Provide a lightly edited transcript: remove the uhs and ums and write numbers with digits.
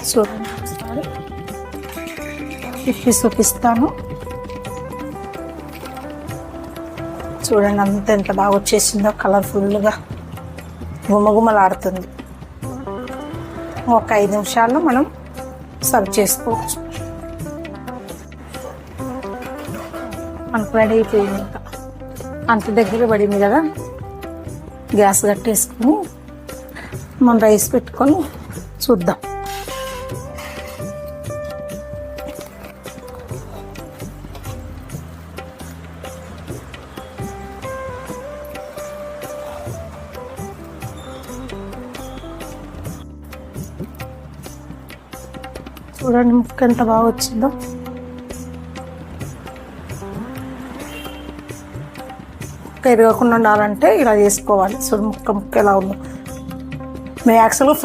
చూడండి ఒకసారి తిప్పి చూపిస్తాను. చూడండి అంత ఎంత బాగా వచ్చేసిందో, కలర్ఫుల్గా గుమగుమలాడుతుంది. ఒక 5 నిమిషాల్లో మనం సర్వ్ చేసుకోవచ్చు. మనకు రెడీ అయిపోయింది. ఇంకా అంత దగ్గర పడింది కదా, గ్యాస్ కట్టేసుకొని మనం రైస్ పెట్టుకొని చూద్దాం. చూడండి ముక్క ఎంత బాగా వచ్చిందో. ఎరగకుండా ఉండాలంటే ఇలా చేసుకోవాలి. చూడు ముక్క ఎలా ఉందో. మేము యాక్చువల్గా